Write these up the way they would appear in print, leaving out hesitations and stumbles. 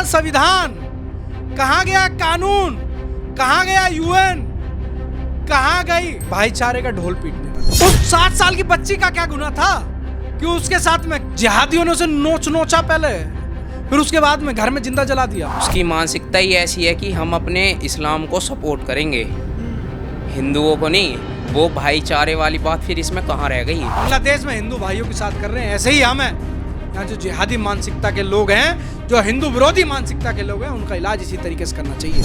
संविधान, कहाँ गया कानून, कहाँ गया यूएन, कहाँ गई भाईचारे का ढोल पीटने वाला? उस 7 साल की बच्ची का क्या गुनाह था कि उसके साथ में जिहादियों ने उसे नोचा पहले, फिर उसके बाद में घर में जिंदा जला दिया। उसकी मानसिकता ही ऐसी है कि हम अपने इस्लाम को सपोर्ट करेंगे, हिंदुओं को नहीं। वो भाईचारे वाली बात फिर इसमें कहाँ रह गई? बांग्लादेश में हिंदू भाइयों के साथ कर रहे हैं, ऐसे ही हम हैं। यहाँ जो जिहादी मानसिकता के लोग हैं, जो हिंदू विरोधी मानसिकता के लोग हैं, उनका इलाज इसी तरीके से करना चाहिए।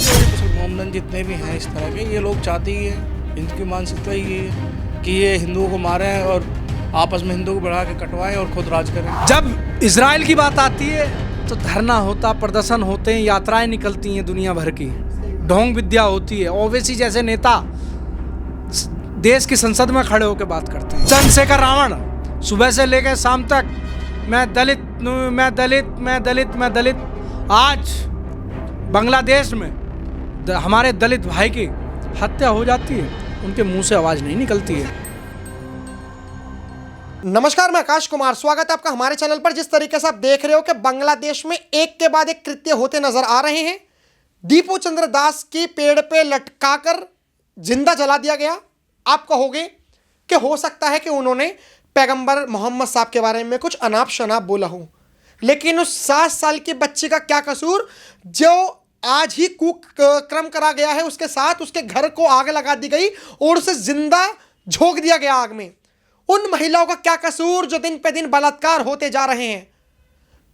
मोमडन जितने भी हैं इस तरह के, ये लोग चाहते ही हैं, इनकी मानसिकता ये है कि ये हिंदुओं को मारें और आपस में हिंदुओं को बढ़ा के कटवाएं और खुद राज करें। जब इजराइल की बात आती है तो धरना होता, प्रदर्शन होते हैं, यात्राएं निकलती हैं दुनिया भर की, ढोंग विद्या होती है। ओवैसी जैसे नेता देश की संसद में खड़े होकर बात करते हैं। चंद्रशेखर रावण सुबह से लेकर शाम तक मैं दलित, मैं दलित, मैं दलित, मैं दलित। आज बांग्लादेश में हमारे दलित भाई की हत्या हो जाती है, उनके मुंह से आवाज नहीं निकलती है। नमस्कार, मैं आकाश कुमार, स्वागत है आपका हमारे चैनल पर। जिस तरीके से आप देख रहे हो कि बांग्लादेश में एक के बाद एक कृत्य होते नजर आ रहे हैं। दीपू चंद्र दास की पेड़ पे लटकाकर जिंदा जला दिया गया। आप कहोगे कि हो सकता है कि उन्होंने पैगंबर मोहम्मद साहब के बारे में कुछ अनाप शनाप बोला हो, लेकिन उस 7 साल की बच्ची का क्या कसूर जो आज ही कुक्रम करा गया है उसके साथ? उसके घर को आग लगा दी गई और उसे जिंदा झोंक दिया गया आग में। उन महिलाओं का क्या कसूर जो दिन पे दिन बलात्कार होते जा रहे हैं?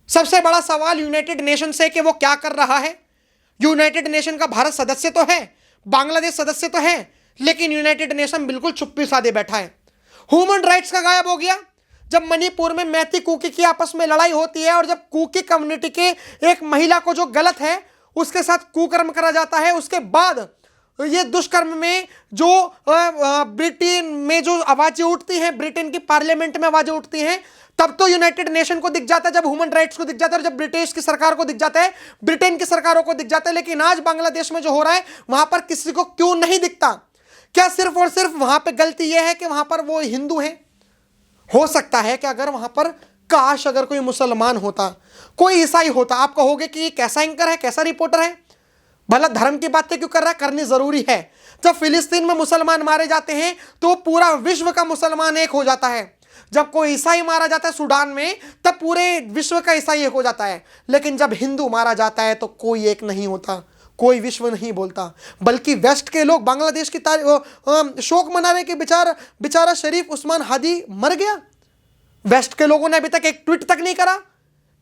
सबसे बड़ा सवाल यूनाइटेड नेशन से कि वो क्या कर रहा है। यूनाइटेड नेशन का भारत सदस्य तो है, बांग्लादेश सदस्य तो है, लेकिन यूनाइटेड नेशन बिल्कुल चुप्पी साधे बैठा है। ह्यूमन राइट्स का गायब हो गया। जब मणिपुर में मैती कुकी की आपस में लड़ाई होती है और जब कुकी कम्युनिटी के एक महिला को जो गलत है उसके साथ कुकर्म करा जाता है, उसके बाद ये दुष्कर्म में जो ब्रिटेन में जो आवाजें उठती हैं, ब्रिटेन की पार्लियामेंट में आवाजें उठती हैं, तब तो यूनाइटेड नेशन को दिख जाता है, जब ह्यूमन राइट्स को दिख जाता है, और जब ब्रिटिश की सरकार को दिख जाता है, ब्रिटेन की सरकारों को दिख जाता है। लेकिन आज बांग्लादेश में जो हो रहा है वहां पर किसी को क्यों नहीं दिखता? क्या सिर्फ और सिर्फ वहां पर गलती यह है कि वहां पर वो हिंदू हैं? हो सकता है कि अगर वहां पर काश अगर कोई मुसलमान होता, कोई ईसाई होता, आप कहोगे कि ये कैसा एंकर है, कैसा रिपोर्टर है, भला धर्म की बातें क्यों कर रहा है? करनी जरूरी है। जब फिलिस्तीन में मुसलमान मारे जाते हैं तो पूरा विश्व का मुसलमान एक हो जाता है। जब कोई ईसाई मारा जाता है सूडान में, तब पूरे विश्व का ईसाई एक हो जाता है। लेकिन जब हिंदू मारा जाता है तो कोई एक नहीं होता, कोई विश्व नहीं बोलता, बल्कि वेस्ट के लोग बांग्लादेश की शोक मना रहे कि बेचारा शरीफ उस्मान हादी मर गया। वेस्ट के लोगों ने अभी तक एक ट्वीट तक नहीं करा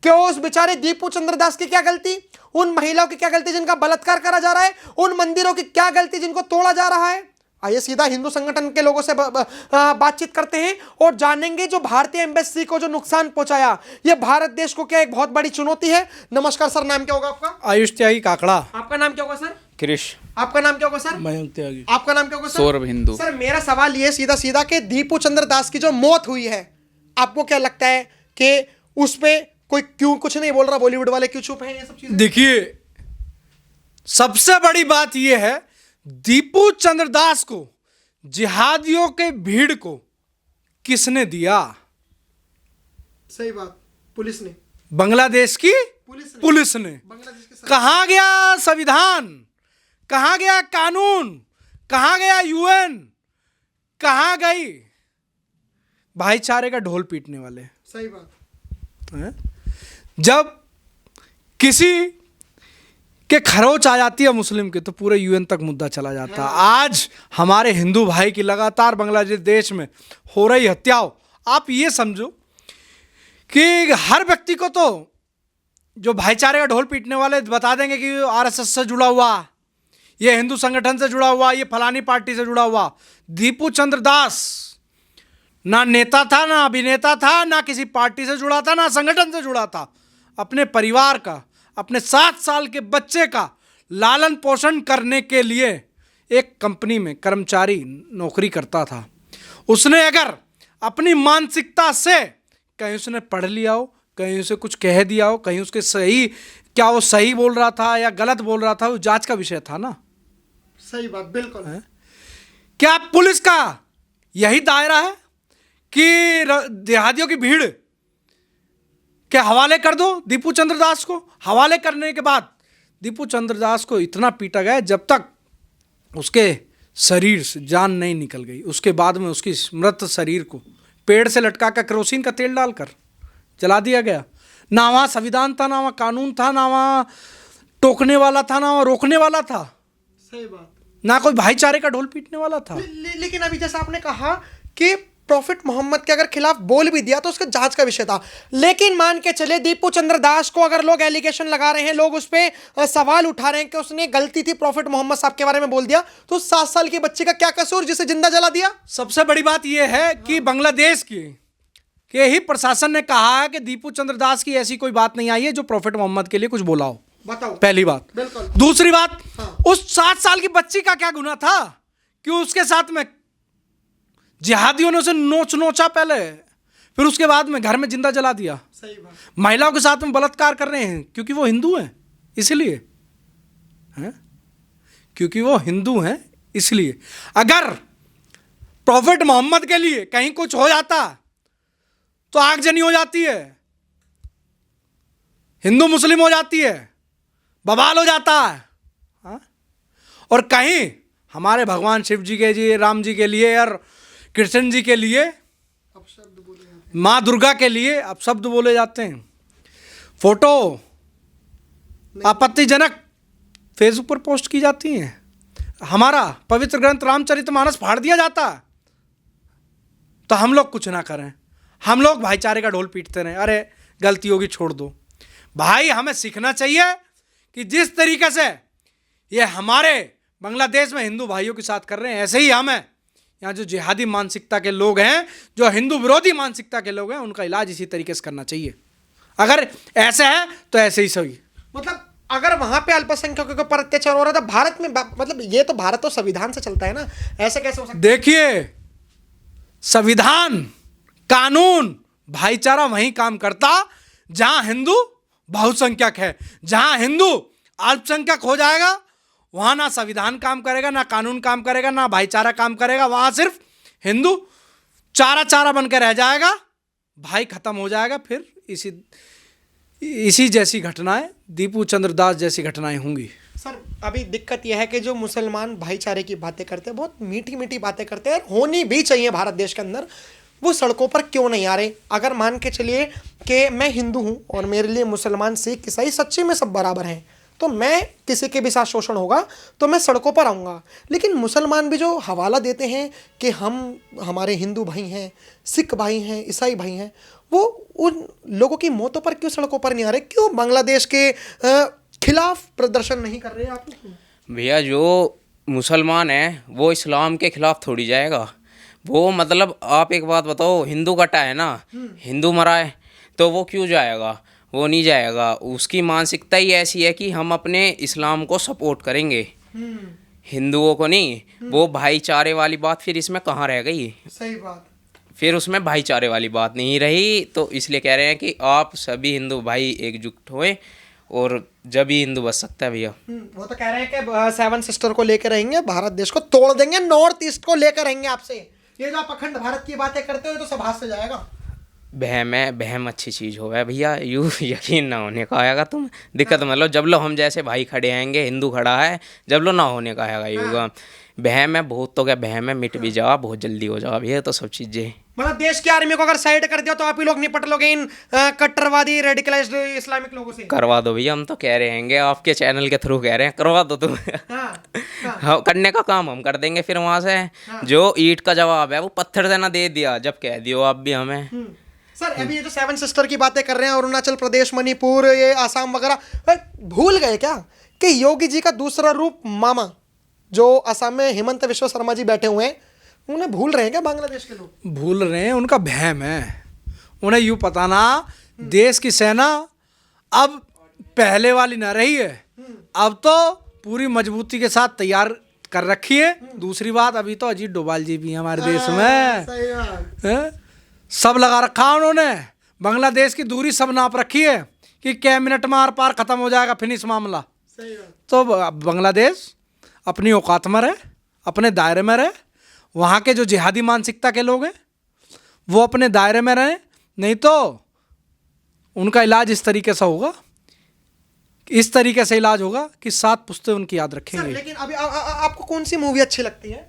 कि उस बेचारे दीपू चंद्र दास की क्या गलती, उन महिलाओं की क्या गलती जिनका बलात्कार करा जा रहा है, उन मंदिरों की क्या गलती जिनको तोड़ा जा रहा है। आइए सीधा हिंदू संगठन के लोगों से बातचीत करते हैं और जानेंगे जो भारतीय एम्बेसी को जो नुकसान पहुंचाया, ये भारत देश को क्या एक बहुत बड़ी चुनौती है। नमस्कार सर, नाम क्या होगा आपका? आयुष त्यागी काकड़ा। आपका नाम क्या होगा सर? कृष। आपका नाम क्या होगा सर? मयंक त्यागी। आपका नाम क्या होगा सर? सौरभ हिंदू। सर मेरा सवाल ये सीधा सीधा कि दीपू चंद्र दास की जो मौत हुई है, आपको क्या लगता है कि उस पे कोई क्यों कुछ नहीं बोल रहा? बॉलीवुड वाले क्यों चुप हैं? ये सब चीजें देखिए, सबसे बड़ी बात यह है, दीपू चंद्र दास को जिहादियों के भीड़ को किसने दिया? सही बात, पुलिस ने, बांग्लादेश की पुलिस ने। बांग्लादेश के कहां गया संविधान, कहां गया कानून, कहां गया यूएन, कहां गई भाईचारे का ढोल पीटने वाले? सही बात हैं? जब किसी के खरोच आ जाती है मुस्लिम के तो पूरे यूएन तक मुद्दा चला जाता है। आज हमारे हिंदू भाई की लगातार बांग्लादेश देश में हो रही हत्याओं, आप ये समझो कि हर व्यक्ति को तो जो भाईचारे का ढोल पीटने वाले बता देंगे कि आरएसएस से जुड़ा हुआ, ये हिंदू संगठन से जुड़ा हुआ, ये फलानी पार्टी से जुड़ा हुआ। दीपू चंद्र दास ना नेता था, ना अभिनेता था, ना किसी पार्टी से जुड़ा था, ना संगठन से जुड़ा था। अपने परिवार का, अपने 7 साल के बच्चे का लालन पोषण करने के लिए एक कंपनी में कर्मचारी नौकरी करता था। उसने अगर अपनी मानसिकता से कहीं उसने पढ़ लिया हो, कहीं उसे कुछ कह दिया हो, कहीं उसके सही, क्या वो सही बोल रहा था या गलत बोल रहा था, वो जांच का विषय था ना। सही बात, बिल्कुल। क्या पुलिस का यही दायरा है कि जिहादियों की भीड़ के हवाले कर दो दीपू चंद्र दास को। हवाले करने के बाद दीपू चंद्र दास को इतना पीटा गया जब तक उसके शरीर से जान नहीं निकल गई। उसके बाद में उसकी मृत शरीर को पेड़ से लटका कर केरोसिन का तेल डालकर जला दिया गया। ना वहाँ संविधान था, ना वहाँ कानून था, ना वहाँ टोकने वाला था, ना वहाँ रोकने वाला था, सही बात। ना कोई भाईचारे का ढोल पीटने वाला था। लेकिन अभी जैसा आपने कहा कि प्रॉफिट मोहम्मद के अगर खिलाफ बोल भी दिया तो उसका जांच का विषय था, लेकिन मान के चले दीपू चंद्र दास को अगर लोग एलिगेशन लगा रहे हैं, लोग उस पर सवाल उठा रहे हैं कि उसने गलती थी प्रॉफिट मोहम्मद साहब के बारे में बोल दिया, तो 7 साल की बच्ची का क्या कसूर जिसे जिंदा जला दिया? सबसे बड़ी बात यह है कि बांग्लादेश के ही प्रशासन ने कहा है कि दीपू चंद्र दास की ऐसी कोई बात नहीं आई है जो प्रॉफिट मोहम्मद के लिए कुछ बोला हो। बताओ। पहली बात। बिल्कुल। दूसरी बात, हाँ। उस 7 साल की बच्ची का क्या गुनाह था कि उसके साथ में जिहादियों ने उसे नोचा पहले, फिर उसके बाद में घर में जिंदा जला दिया। सही बात। महिलाओं के साथ में बलात्कार कर रहे हैं क्योंकि वो हिंदू हैं इसलिए, हैं? क्योंकि वो हिंदू हैं इसलिए। अगर प्रॉफिट मोहम्मद के लिए कहीं कुछ हो जाता तो आगजनी हो जाती है, हिंदू मुस्लिम हो जाती है, बवाल हो जाता है, हाँ? और कहीं हमारे भगवान शिव जी के लिए, राम जी के लिए और कृष्ण जी के लिए, माँ दुर्गा के लिए अब शब्द बोले जाते हैं। फोटो आपत्तिजनक फेसबुक पर पोस्ट की जाती हैं। हमारा पवित्र ग्रंथ रामचरितमानस फाड़ दिया जाता है तो हम लोग कुछ ना करें, हम लोग भाईचारे का ढोल पीटते रहें। अरे गलती होगी छोड़ दो भाई। हमें सीखना चाहिए कि जिस तरीके से ये हमारे बांग्लादेश में हिंदू भाइयों के साथ कर रहे हैं, ऐसे ही हमें यहाँ जो जिहादी मानसिकता के लोग हैं, जो हिंदू विरोधी मानसिकता के लोग हैं, उनका इलाज इसी तरीके से करना चाहिए। अगर ऐसे है तो ऐसे ही सही। मतलब अगर वहां पे अल्पसंख्यकों के ऊपर अत्याचार हो रहा था भारत में, मतलब ये तो भारत तो संविधान से चलता है ना, ऐसे कैसे हो सकता है? देखिए, संविधान, कानून, भाईचारा वहीं काम करता जहां हिंदू बहुसंख्यक है। जहां हिंदू अल्पसंख्यक हो जाएगा वहां ना संविधान काम करेगा, ना कानून काम करेगा, ना भाईचारा काम करेगा। वहां सिर्फ हिंदू चारा बन के रह जाएगा, भाई खत्म हो जाएगा। फिर इसी जैसी घटनाएं, दीपू चंद्र दास जैसी घटनाएं होंगी। सर अभी दिक्कत यह है कि जो मुसलमान भाईचारे की बातें करते हैं, बहुत मीठी मीठी बातें करते हैं, होनी भी चाहिए भारत देश के अंदर, वो सड़कों पर क्यों नहीं आ रहे? अगर मान के चलिए कि मैं हिंदू हूँ और मेरे लिए मुसलमान, सिख, ईसाई सच्ची में सब बराबर हैं, तो मैं किसी के भी साथ शोषण होगा तो मैं सड़कों पर आऊँगा। लेकिन मुसलमान भी जो हवाला देते हैं कि हमारे हिंदू भाई हैं, सिख भाई हैं, ईसाई भाई हैं, वो उन लोगों की मौतों पर क्यों सड़कों पर नहीं आ रहे? क्यों बांग्लादेश के खिलाफ प्रदर्शन नहीं कर रहे आप? भैया जो मुसलमान है वो इस्लाम के खिलाफ थोड़ी जाएगा। वो मतलब आप एक बात बताओ, हिंदू कटा है ना, हिंदू मरा है तो वो क्यों जाएगा? वो नहीं जाएगा। उसकी मानसिकता ही ऐसी है कि हम अपने इस्लाम को सपोर्ट करेंगे, हिंदुओं को नहीं। वो भाईचारे वाली बात फिर इसमें कहाँ रह गई? सही बात। फिर उसमें भाईचारे वाली बात नहीं रही। तो इसलिए कह रहे हैं कि आप सभी हिंदू भाई एकजुट होएं और जब ही हिंदू बच सकता है भैया। वो तो कह रहे हैं कि 7 सिस्टर को लेकर रहेंगे, भारत देश को तोड़ देंगे, नॉर्थ ईस्ट को लेकर रहेंगे आपसे। ये जो आप अखंड भारत की बातें करते हो तो सब हाथ से जाएगा। बहम है, बहम अच्छी चीज़ हो है भैया, यूँ यकीन ना होने का आएगा तुम। दिक्कत मतलब जब लो हम जैसे भाई खड़े आएंगे, हिंदू खड़ा है, जब लो ना होने का आएगा युगा। बहम है बहुत, तो क्या बहम है, मिट भी जाओ, बहुत जल्दी हो जाओ भैया। तो सब चीज़ें मतलब देश की आर्मी को अगर साइड कर दिया तो आप ही लोग निपट लोगे इन कट्टरवादी रेडिकलाइज्ड इस्लामिक लोगों से? करवा दो भैया, हम तो कह रहे हैं, आपके चैनल के थ्रू कह रहे हैं, करवा दो तुम। हाँ, करने का काम हम कर देंगे। फिर वहाँ से जो ईंट का जवाब है वो पत्थर से ना दे दिया, जब कह दियो आप भी हमें। सर अभी ये जो 7 सिस्टर की बातें कर रहे हैं, अरुणाचल प्रदेश, मणिपुर, ये आसाम वगैरह, भूल गए क्या कि योगी जी का दूसरा रूप मामा जो असम में हिमंत विश्व शर्मा जी बैठे हुए हैं, उन्हें भूल रहे हैं क्या बांग्लादेश के लोग? भूल रहे हैं, उनका वहम है। उन्हें यूँ पता ना देश की सेना अब पहले वाली ना रही है, अब तो पूरी मजबूती के साथ तैयार कर रखी है। दूसरी बात, अभी तो अजीत डोभाल जी भी हैं हमारे देश में, सही बात। हैं? सब लगा रखा उन्होंने, बांग्लादेश की दूरी सब नाप रखी है कि क्या मिनट में आर पार खत्म हो जाएगा, फिनिश मामला। सही बात। तो बांग्लादेश अपनी औकात में रहे, अपने दायरे में रहे। वहाँ के जो जिहादी मानसिकता के लोग हैं वो अपने दायरे में रहें, नहीं तो उनका इलाज इस तरीके से होगा, इस तरीके से इलाज होगा कि 7 पुश्तें उनकी याद सर रखेंगे। लेकिन अभी आपको कौन सी मूवी अच्छी लगती है?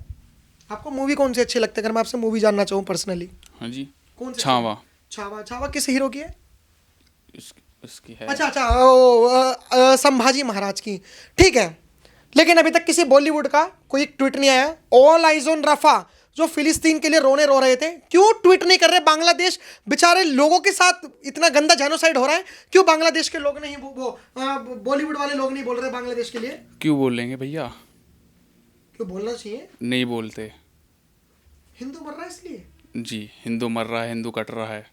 आपको मूवी कौन सी अच्छी लगती है? अगर मैं आपसे मूवी जानना चाहूँ पर्सनली, हाँ जी, कौन सी? छावा। छावा। छावा किस हीरो की है? इसकी है। अच्छा अच्छा, संभाजी महाराज की। ठीक है, लेकिन अभी तक किसी बॉलीवुड का कोई ट्वीट नहीं आया। ऑल आइज ऑन रफा जो फिलिस्तीन के लिए रो रहे थे, क्यों ट्वीट नहीं कर रहे? बांग्लादेश बेचारे लोगों के साथ इतना गंदा जेनोसाइड हो रहा है, क्यों बांग्लादेश के लोग नहीं, बॉलीवुड वाले लोग नहीं बोल रहे बांग्लादेश के लिए? क्यों बोलेंगे भैया, क्यों बोलना चाहिए? नहीं बोलते। हिंदू मर रहा है इसलिए? जी, हिंदू मर रहा है, हिंदू कट रहा है।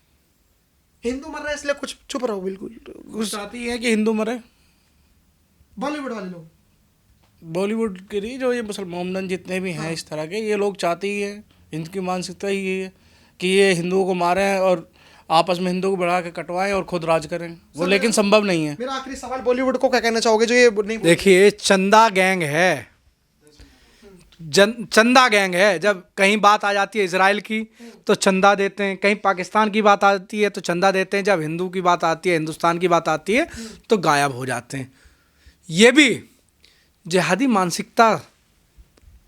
हिंदू मर रहा है इसलिए कुछ चुप रहो बिल्कुल। वो चाहती है कि हिंदू मरे। बॉलीवुड वाले लोग, बॉलीवुड के लिए जो ये मुसलमान जितने भी हैं इस तरह के, ये लोग चाहती ही है, इनकी मानसिकता ही ये है कि ये हिंदुओं को मारें और आपस में हिंदुओं को बढ़ा के कटवाएं और खुद राज करें। वो लेकिन संभव नहीं है। मेरा आखिरी सवाल, बॉलीवुड को क्या कहना चाहोगे जो ये नहीं? देखिए, चंदा गैंग है, चंदा गैंग है। जब कहीं बात आ जाती है इजराइल की तो चंदा देते हैं, कहीं पाकिस्तान की बात आती है तो चंदा देते हैं, जब हिंदू की बात आती है, हिंदुस्तान की बात आती है तो गायब हो जाते हैं। ये भी जिहादी मानसिकता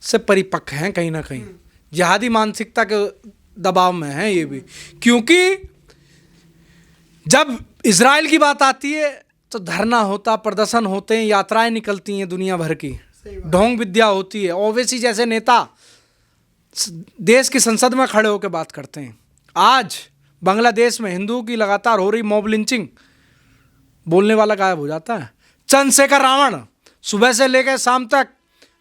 से परिपक्व हैं, कहीं ना कहीं जिहादी मानसिकता के दबाव में हैं ये भी, क्योंकि जब इजराइल की बात आती है तो धरना होता, प्रदर्शन होते हैं, यात्राएं निकलती हैं दुनिया भर की, ढोंग विद्या होती है। ओवैसी जैसे नेता देश की संसद में खड़े होकर बात करते हैं। आज बांग्लादेश में हिंदुओं की लगातार हो रही मॉब लिंचिंग, बोलने वाला गायब हो जाता है। चंद्रशेखर रावण सुबह से लेकर शाम तक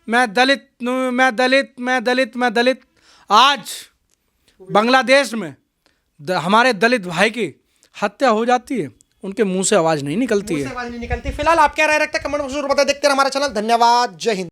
मैं दलित, मैं दलित, मैं दलित, मैं दलित। आज बांग्लादेश में हमारे दलित भाई की हत्या हो जाती है, उनके मुंह से आवाज़ नहीं निकलती है। आवाज नहीं निकलती। फिलहाल आप क्या राय रखते हैं कमेंट में जरूर बता। देखते रहे हमारा चैनल। धन्यवाद, जय हिंद।